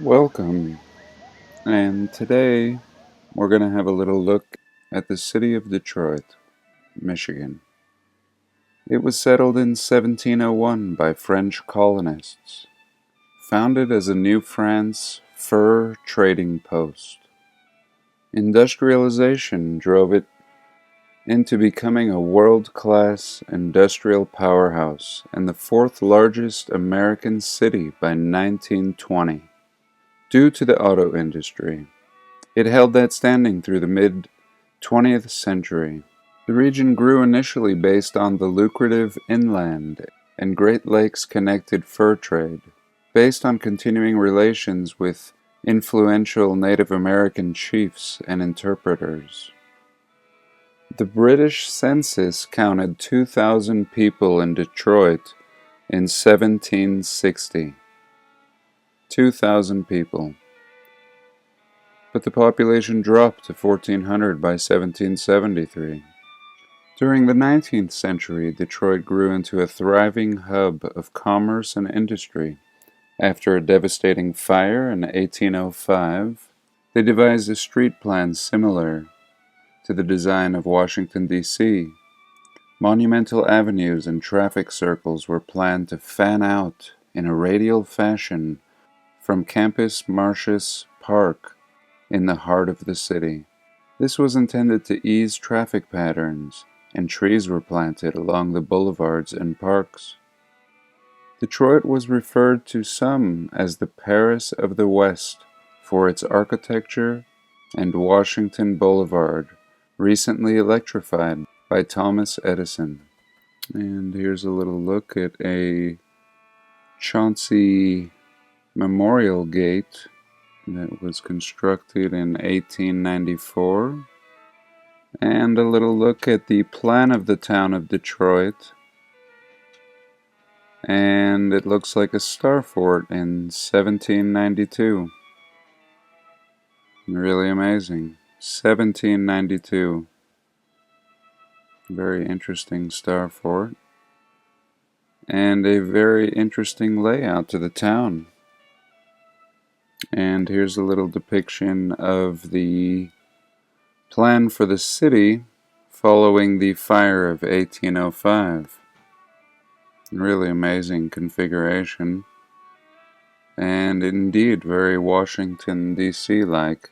Welcome, and today we're going to have a little look at the city of Detroit, Michigan. It was settled in 1701 by French colonists, founded as a New France fur trading post. Industrialization drove it into becoming a world-class industrial powerhouse and the fourth largest American city by 1920, due to the auto industry. It held that standing through the mid-20th century. The region grew initially based on the lucrative inland and Great Lakes-connected fur trade, based on continuing relations with influential Native American chiefs and interpreters. The British census counted 2,000 people in Detroit in 1760. 2,000 people. But the population dropped to 1,400 by 1773. During the 19th century, Detroit grew into a thriving hub of commerce and industry. After a devastating fire in 1805, they devised a street plan similar to the design of Washington, D.C. Monumental avenues and traffic circles were planned to fan out in a radial fashion from Campus Martius Park in the heart of the city. This was intended to ease traffic patterns, and trees were planted along the boulevards and parks. Detroit was referred to some as the Paris of the West for its architecture, and Washington Boulevard, recently electrified by Thomas Edison. And here's a little look at a Chauncey Memorial Gate that was constructed in 1894, and a little look at the plan of the town of Detroit, and it looks like a star fort in 1792. Really amazing. 1792. Very interesting star fort, and a very interesting layout to the town. And here's a little depiction of the plan for the city following the fire of 1805. Really amazing configuration, and indeed very Washington, D.C.-like.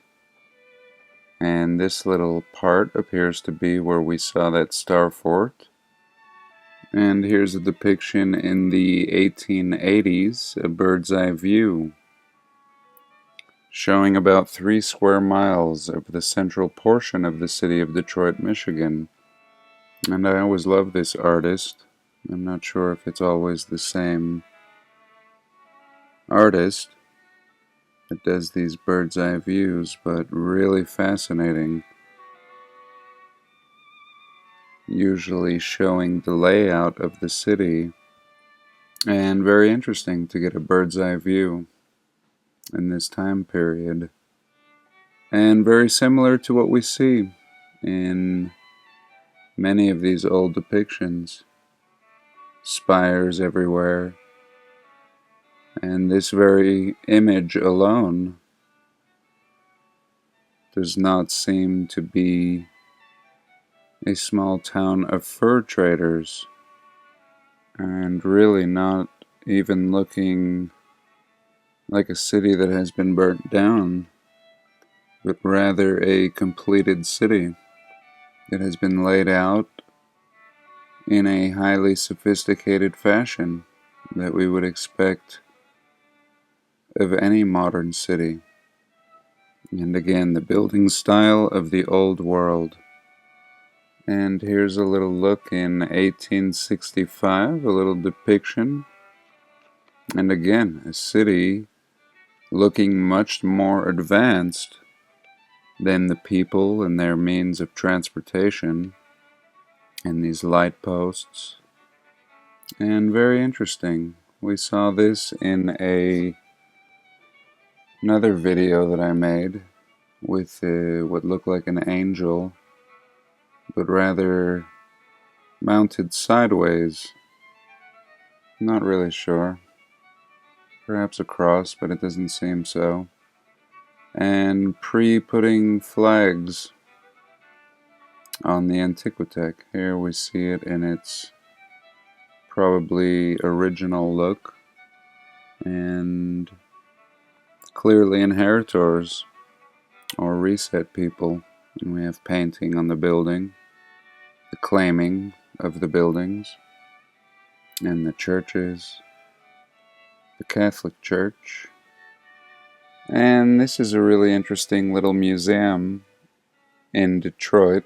And this little part appears to be where we saw that star fort. And here's a depiction in the 1880s, a bird's eye view, showing about 3 square miles of the central portion of the city of Detroit, Michigan. And I always love this artist. I'm not sure if it's always the same artist that does these bird's eye views, but really fascinating. Usually showing the layout of the city, and very interesting to get a bird's eye view in this time period. And very similar to what we see in many of these old depictions. Spires everywhere. And this very image alone does not seem to be a small town of fur traders, and really not even looking like a city that has been burnt down, but rather a completed city that has been laid out in a highly sophisticated fashion that we would expect of any modern city. And again, the building style of the old world. And here's a little look in 1865, a little depiction. And again, a city looking much more advanced than the people and their means of transportation, and these light posts. And very interesting. We saw this in another video that I made with what looked like an angel, but rather mounted sideways. Not really sure. perhaps a cross, but it doesn't seem so. And pre-putting flags on the Antiquitech. Here we see it in its probably original look, and clearly inheritors or reset people. And we have painting on the building, the claiming of the buildings, and the churches, the Catholic Church. And this is a really interesting little museum in Detroit.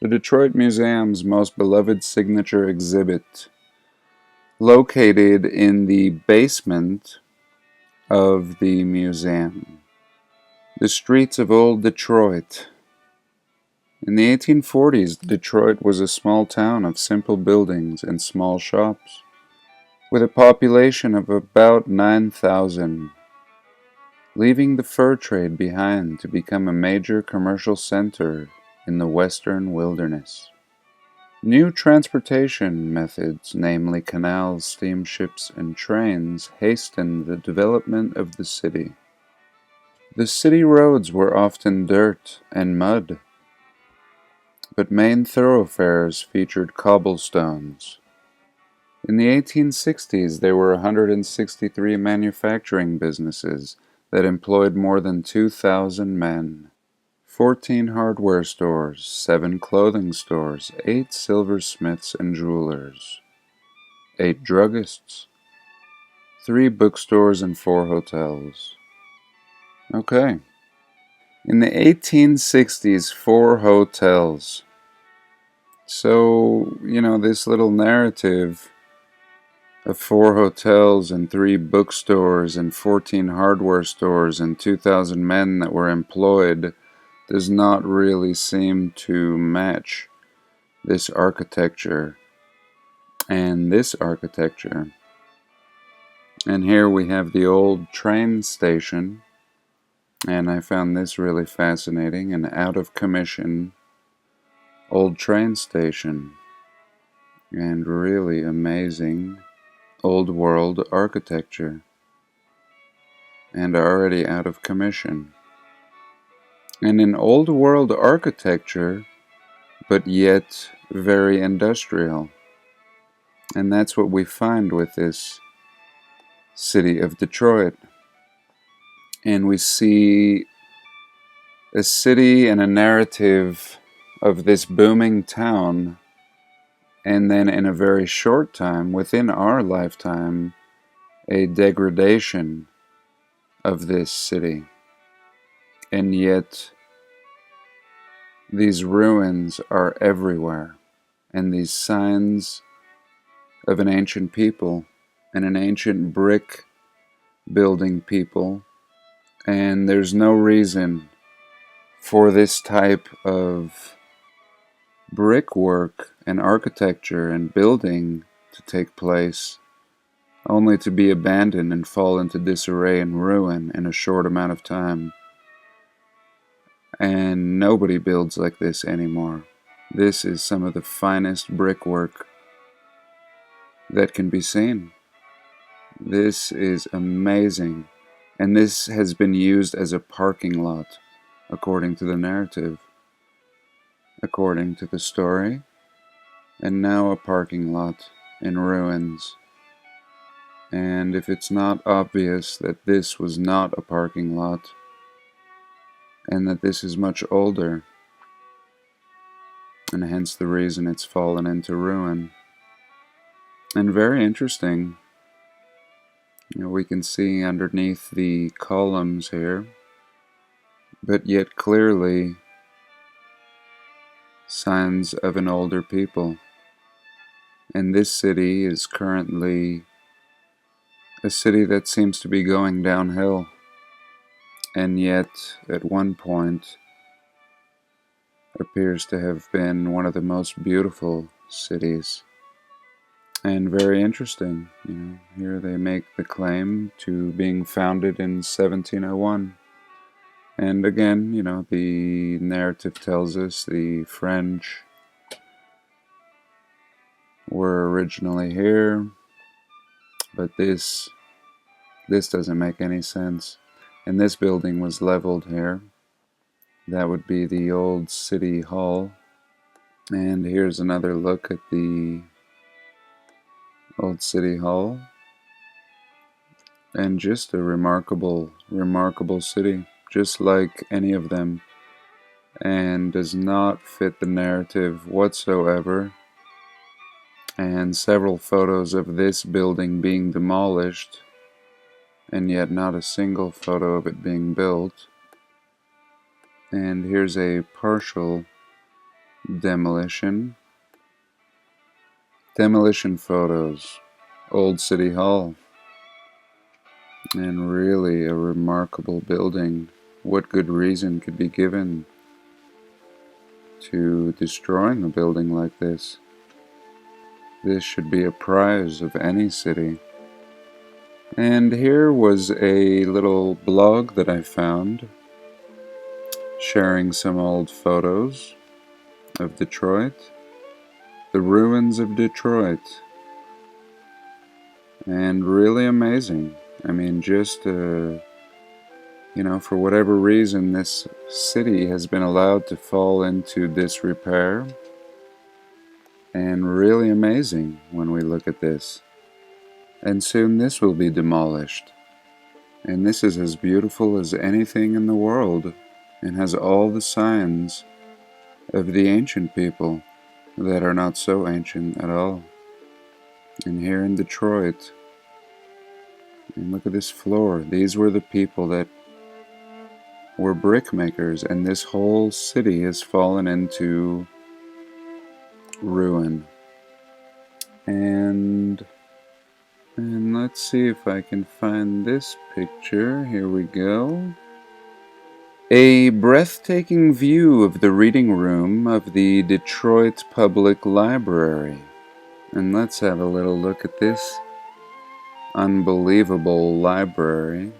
The Detroit Museum's most beloved signature exhibit, located in the basement of the museum. The streets of old Detroit. In the 1840s, Detroit was a small town of simple buildings and small shops, with a population of about 9,000, leaving the fur trade behind to become a major commercial center in the western wilderness. New transportation methods, namely canals, steamships, and trains, hastened the development of the city. The city roads were often dirt and mud, but main thoroughfares featured cobblestones. In the 1860s, there were 163 manufacturing businesses that employed more than 2,000 men. 14 hardware stores, 7 clothing stores, 8 silversmiths and jewelers, 8 druggists, 3 bookstores, and 4 hotels. Okay. In the 1860s, 4 hotels. So, this little narrative of 4 hotels and 3 bookstores and 14 hardware stores and 2,000 men that were employed does not really seem to match this architecture and this architecture. And here we have the old train station, and I found this really fascinating, an out of commission old train station, and really amazing old world architecture, and already out of commission. And in old world architecture, but yet very industrial. And that's what we find with this city of Detroit. And we see a city and a narrative of this booming town, and then in a very short time, within our lifetime, a degradation of this city. And yet, these ruins are everywhere, and these signs of an ancient people, and an ancient brick building people, and there's no reason for this type of brickwork and architecture and building to take place, only to be abandoned and fall into disarray and ruin in a short amount of time. And nobody builds like this anymore. This is some of the finest brickwork that can be seen. This is amazing. And this has been used as a parking lot, according to the narrative, according to the story, and now a parking lot in ruins. And if it's not obvious that this was not a parking lot, and that this is much older, and hence the reason it's fallen into ruin. And very interesting, we can see underneath the columns here, but yet clearly signs of an older people. And this city is currently a city that seems to be going downhill, and yet at one point appears to have been one of the most beautiful cities. And very interesting, here they make the claim to being founded in 1701. And again, the narrative tells us the French were originally here, but this This doesn't make any sense. And this building was leveled here. That would be the old city hall. And here's another look at the old city hall. And just a remarkable, remarkable city, just like any of them, and does not fit the narrative whatsoever. And several photos of this building being demolished, and yet not a single photo of it being built. And here's a partial demolition. Demolition photos. Old City Hall. And really a remarkable building. What good reason could be given to destroying a building like this? This should be a prize of any city. And here was a little blog that I found, sharing some old photos of Detroit. The ruins of Detroit. And really amazing. I mean, just, for whatever reason, this city has been allowed to fall into disrepair. And really amazing when we look at this. And soon this will be demolished. And this is as beautiful as anything in the world, and has all the signs of the ancient people that are not so ancient at all. And here in Detroit, and look at this floor. These were the people that were brick makers, and this whole city has fallen into ruin. And let's see if I can find this picture. Here we go. A breathtaking view of the reading room of the Detroit Public Library. And let's have a little look at this unbelievable library.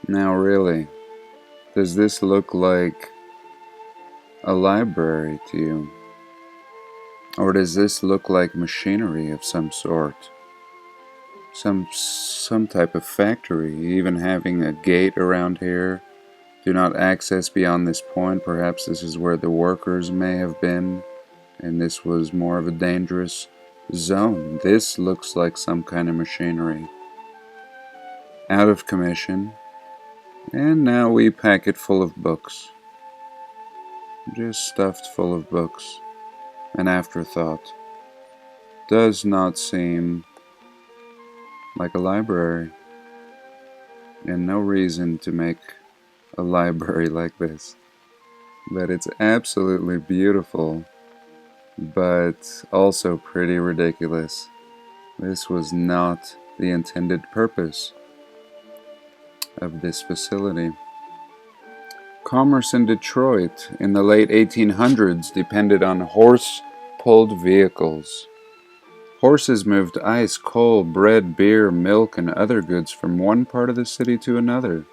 Now really, does this look like a library to you? Or does this look like machinery of some sort? Some type of factory, even having a gate around here. Do not access beyond this point. Perhaps this is where the workers may have been, and this was more of a dangerous zone. This looks like some kind of machinery. Out of commission. And now we pack it full of books. Just stuffed full of books. An afterthought. Does not seem like a library. And no reason to make a library like this. But it's absolutely beautiful, but also pretty ridiculous. This was not the intended purpose of this facility. Commerce in Detroit in the late 1800s depended on horse-pulled vehicles. Horses moved ice, coal, bread, beer, milk, and other goods from one part of the city to another.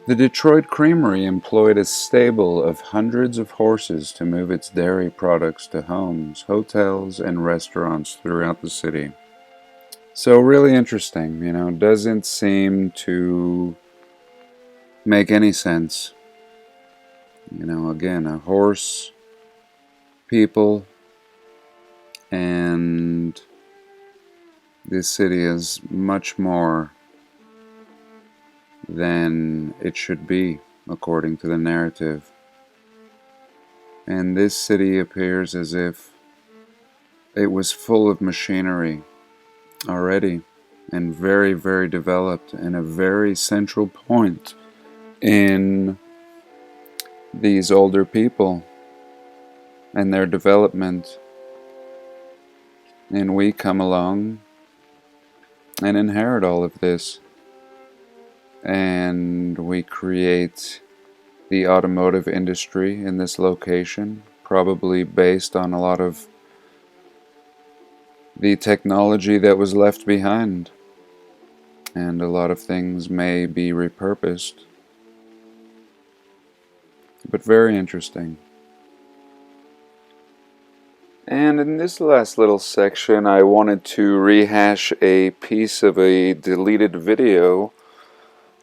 The Detroit Creamery employed a stable of hundreds of horses to move its dairy products to homes, hotels, and restaurants throughout the city. So really interesting, doesn't seem to make any sense. Again, a horse, people, and this city is much more than it should be, according to the narrative. And this city appears as if it was full of machinery already, and very, very developed, and a very central point in these older people and their development. And we come along and inherit all of this. And we create the automotive industry in this location, probably based on a lot of the technology that was left behind. And a lot of things may be repurposed. But very interesting. And in this last little section, I wanted to rehash a piece of a deleted video.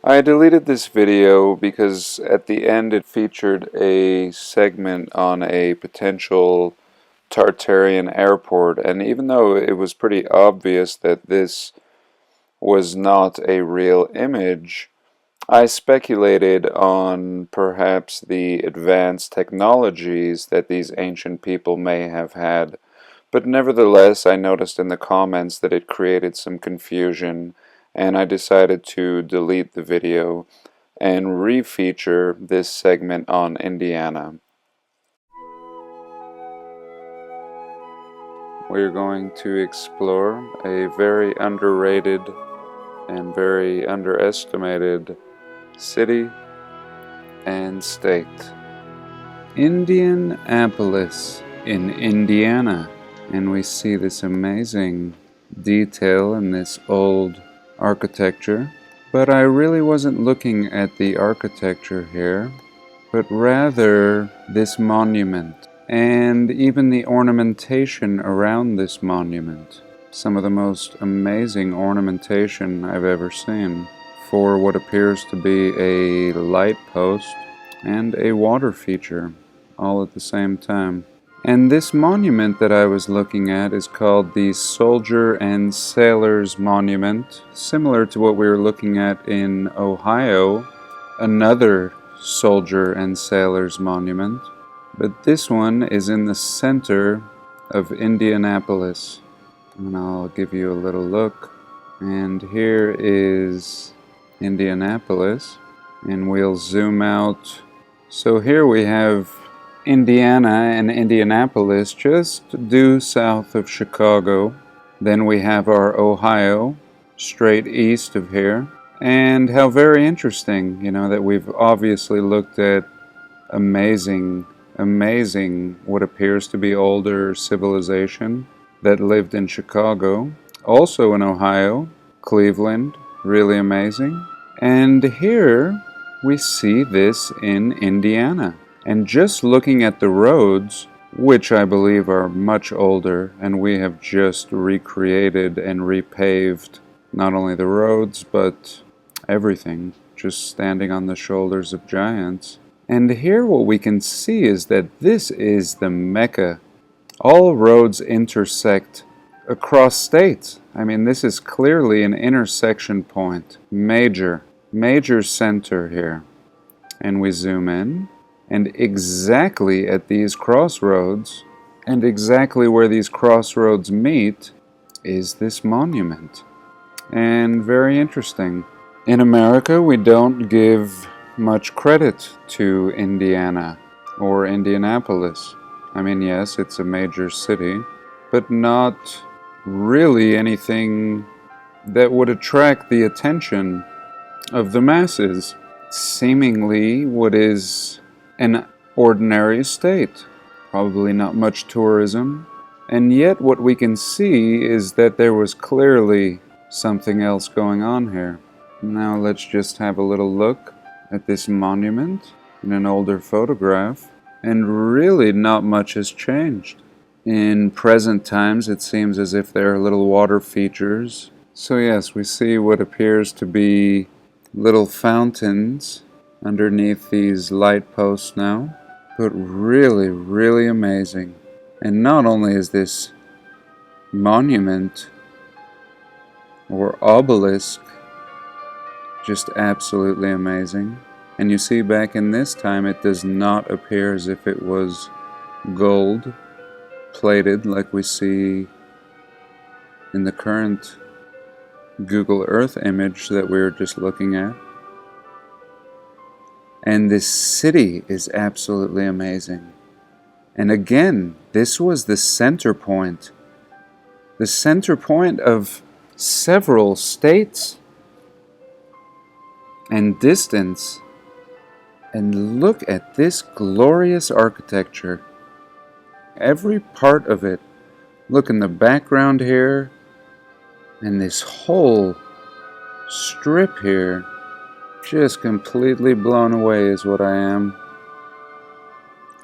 I deleted this video because at the end it featured a segment on a potential Tartarian airport, and even though it was pretty obvious that this was not a real image, I speculated on perhaps the advanced technologies that these ancient people may have had, but nevertheless I noticed in the comments that it created some confusion, and I decided to delete the video and refeature this segment on Indiana. We're going to explore a very underrated and very underestimated city and state. Indianapolis in Indiana. And we see this amazing detail in this old architecture. But I really wasn't looking at the architecture here, but rather this monument and even the ornamentation around this monument. Some of the most amazing ornamentation I've ever seen for what appears to be a light post and a water feature all at the same time. And this monument that I was looking at is called the Soldier and Sailors Monument, similar to what we were looking at in Ohio, another Soldier and Sailors Monument. But this one is in the center of Indianapolis. And I'll give you a little look. And here is Indianapolis. And we'll zoom out. So here we have Indiana and Indianapolis just due south of Chicago. Then we have our Ohio straight east of here. And how very interesting, that we've obviously looked at amazing what appears to be older civilization that lived in Chicago, also in Ohio, Cleveland, really amazing. And here we see this in Indiana. And just looking at the roads, which I believe are much older, and we have just recreated and repaved not only the roads, but everything, just standing on the shoulders of giants. And here what we can see is that this is the Mecca. All roads intersect across states. I mean, this is clearly an intersection point. Major center here. And we zoom in, and exactly at these crossroads, and exactly where these crossroads meet, is this monument. And very interesting. In America, we don't give much credit to Indiana or Indianapolis. I mean, yes, it's a major city, but not really anything that would attract the attention of the masses. Seemingly what is an ordinary state, probably not much tourism, and yet what we can see is that there was clearly something else going on here. Now let's just have a little look at this monument in an older photograph, and really not much has changed. In present times it seems as if there are little water features. So yes, we see what appears to be little fountains underneath these light posts now, but really amazing. And not only is this monument or obelisk just absolutely amazing, and you see back in this time it does not appear as if it was gold plated like we see in the current Google Earth image that we were just looking at. And this city is absolutely amazing. And again, this was the center point of several states and distance. And look at this glorious architecture. Every part of it. Look in the background here, and this whole strip here. Just completely blown away is what I am.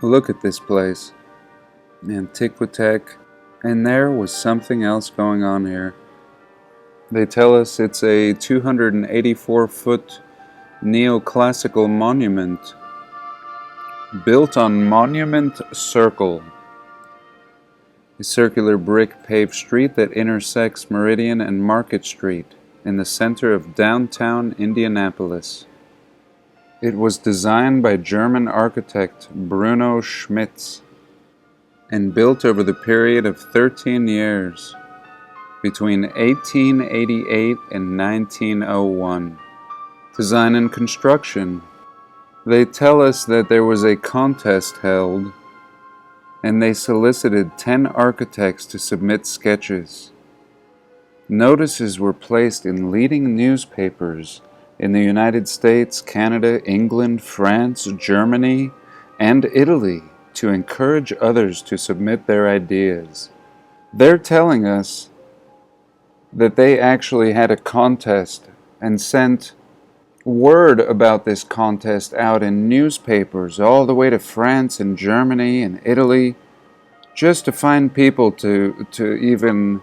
Look at this place. Antiquitech, and there was something else going on here. They tell us it's a 284-foot Neoclassical Monument built on Monument Circle, a circular brick paved street that intersects Meridian and Market Street in the center of downtown Indianapolis. It was designed by German architect Bruno Schmitz and built over the period of 13 years, between 1888 and 1901. Design and construction. They tell us that there was a contest held, and they solicited 10 architects to submit sketches. Notices were placed in leading newspapers in the United States, Canada, England, France, Germany, and Italy to encourage others to submit their ideas. They're telling us that they actually had a contest and sent word about this contest out in newspapers all the way to France and Germany and Italy, just to find people to even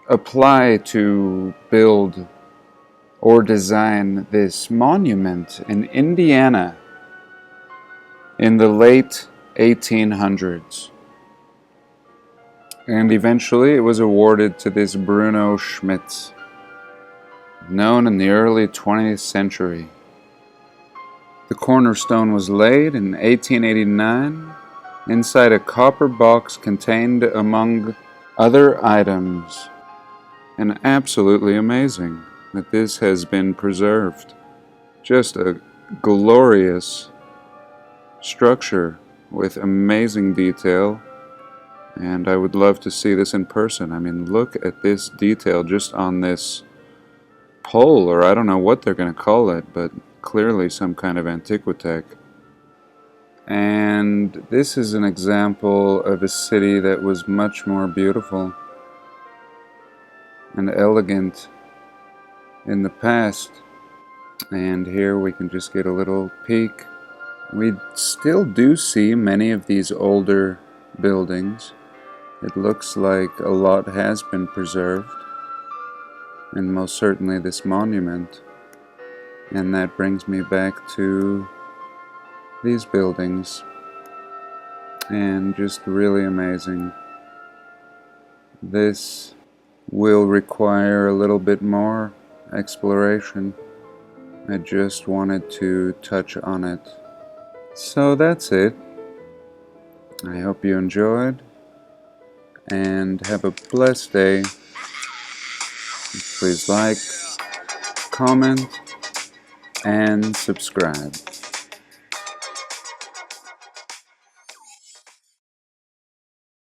apply to build or design this monument in Indiana in the late 1800s. And eventually it was awarded to this Bruno Schmitz, known in the early 20th century. The cornerstone was laid in 1889 inside a copper box contained, among other items, and absolutely amazing that this has been preserved. Just a glorious structure with amazing detail, and I would love to see this in person. I mean, look at this detail just on this pole, or I don't know what they're going to call it, but clearly some kind of antiquitech. And this is an example of a city that was much more beautiful and elegant in the past. And here we can just get a little peek. We still do see many of these older buildings. It looks like a lot has been preserved, and most certainly this monument. And that brings me back to these buildings, and just really amazing. This will require a little bit more exploration. I just wanted to touch on it. So that's it. I hope you enjoyed, and have a blessed day. Please like, comment, and subscribe.